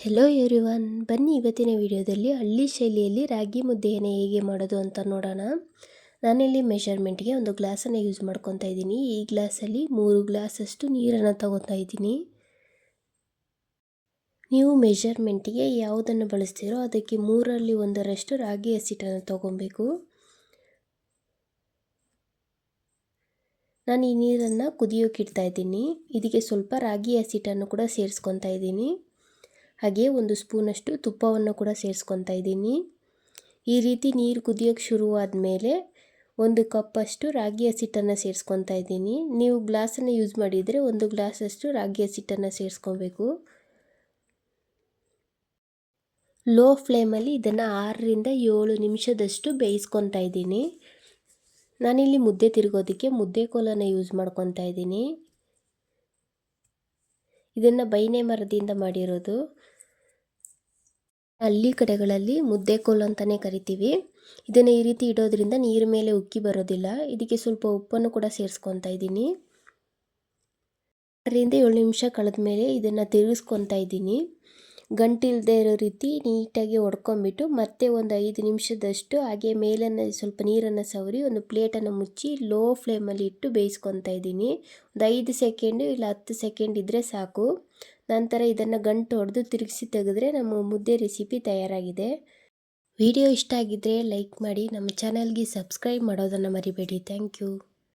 Hello everyone, ಬನ್ನಿ ಇವತ್ತಿನ ವಿಡಿಯೋದಲ್ಲಿ ಹಳ್ಳಿ ಶೈಲಿಯಲ್ಲಿ ರಾಗಿ ಮುದ್ದೆಯನ್ನು ಹೇಗೆ ಮಾಡೋದು ಅಂತ ನೋಡೋಣ. ನಾನಿಲ್ಲಿ ಮೆಷರ್ಮೆಂಟ್ಗೆ ಒಂದು ಗ್ಲಾಸನ್ನು ಯೂಸ್ ಮಾಡ್ಕೊತಾ ಇದ್ದೀನಿ. ಈ ಗ್ಲಾಸಲ್ಲಿ 3 ಗ್ಲಾಸಷ್ಟು ನೀರನ್ನು ತಗೋತಾ ಇದ್ದೀನಿ. ನೀವು ಮೆಷರ್ಮೆಂಟ್ಗೆ ಯಾವುದನ್ನು ಬಳಸ್ತೀರೋ ಅದಕ್ಕೆ 3ರಲ್ಲಿ 1ರಷ್ಟು ರಾಗಿ ಹಸಿಟ್ಟನ್ನು ತೊಗೊಬೇಕು. ನಾನು ಈ ನೀರನ್ನು ಕುದಿಯೋಕೆ ಇಡ್ತಾ ಇದ್ದೀನಿ. ಇದಕ್ಕೆ ಸ್ವಲ್ಪ ರಾಗಿ ಹಸಿಟ್ಟನ್ನು ಕೂಡ ಸೇರಿಸ್ಕೊತಾ ಇದ್ದೀನಿ. ಹಾಗೆ 1 ಸ್ಪೂನಷ್ಟು ತುಪ್ಪವನ್ನು ಕೂಡ ಸೇರಿಸ್ಕೊತಾ ಇದ್ದೀನಿ. ಈ ರೀತಿ ನೀರು ಕುದಿಯೋಕ್ಕೆ ಶುರುವಾದ ಮೇಲೆ 1 ಕಪ್ಪಷ್ಟು ರಾಗಿ ಹಸಿಟ್ಟನ್ನು ಸೇರಿಸ್ಕೊತಾ ಇದ್ದೀನಿ. ನೀವು ಗ್ಲಾಸನ್ನು ಯೂಸ್ ಮಾಡಿದರೆ 1 ಗ್ಲಾಸಷ್ಟು ರಾಗಿ ಹಸಿಟ್ಟನ್ನು ಸೇರಿಸ್ಕೊಬೇಕು. ಲೋ ಫ್ಲೇಮಲ್ಲಿ ಇದನ್ನು 6ರಿಂದ 7 ನಿಮಿಷದಷ್ಟು ಬೇಯಿಸ್ಕೊತಾ ಇದ್ದೀನಿ. ನಾನಿಲ್ಲಿ ಮುದ್ದೆ ತಿರುಗೋದಕ್ಕೆ ಮುದ್ದೆ ಕೋಲನ್ನು ಯೂಸ್ ಮಾಡ್ಕೊತಾ ಇದ್ದೀನಿ. ಇದನ್ನು ಬೈನೆ ಮರದಿಂದ ಮಾಡಿರೋದು. ಹಳ್ಳಿ ಕಡೆಗಳಲ್ಲಿ ಮುದ್ದೆ ಕೋಲು ಅಂತಲೇ ಕರಿತೀವಿ. ಇದನ್ನು ಈ ರೀತಿ ಇಡೋದ್ರಿಂದ ನೀರು ಮೇಲೆ ಉಕ್ಕಿ ಬರೋದಿಲ್ಲ. ಇದಕ್ಕೆ ಸ್ವಲ್ಪ ಉಪ್ಪನ್ನು ಕೂಡ ಸೇರಿಸ್ಕೊತಾ ಇದ್ದೀನಿ. 6ರಿಂದ 7 ನಿಮಿಷ ಕಳೆದ ಮೇಲೆ ಇದನ್ನು ತಿರುಗಿಸ್ಕೊತಾ ಇದ್ದೀನಿ. ಗಂಟಿಲ್ಲದೆ ಇರೋ ರೀತಿ ನೀಟಾಗಿ ಹೊಡ್ಕೊಂಬಿಟ್ಟು ಮತ್ತೆ ಒಂದು 5 ನಿಮಿಷದಷ್ಟು ಹಾಗೆ ಮೇಲನ್ನು ಸ್ವಲ್ಪ ನೀರನ್ನು ಸವರಿ ಒಂದು ಪ್ಲೇಟನ್ನು ಮುಚ್ಚಿ ಲೋ ಫ್ಲೇಮಲ್ಲಿ ಇಟ್ಟು ಬೇಯಿಸ್ಕೊತಾ ಇದ್ದೀನಿ. ಒಂದು 5 ಸೆಕೆಂಡು ಇಲ್ಲ 10 ಸೆಕೆಂಡ್ ಇದ್ದರೆ ಸಾಕು. ನಂತರ ಇದನ್ನು ಗಂಟು ಹೊಡೆದು ತಿರುಗಿಸಿ ತೆಗೆದ್ರೆ ನಮ್ಮ ಮುದ್ದೆ ರೆಸಿಪಿ ತಯಾರಾಗಿದೆ. ವಿಡಿಯೋ ಇಷ್ಟ ಆಗಿದ್ದರೆ ಲೈಕ್ ಮಾಡಿ, ನಮ್ಮ ಚಾನಲ್ಗೆ ಸಬ್ಸ್ಕ್ರೈಬ್ ಮಾಡೋದನ್ನು ಮರಿಬೇಡಿ. Thank you.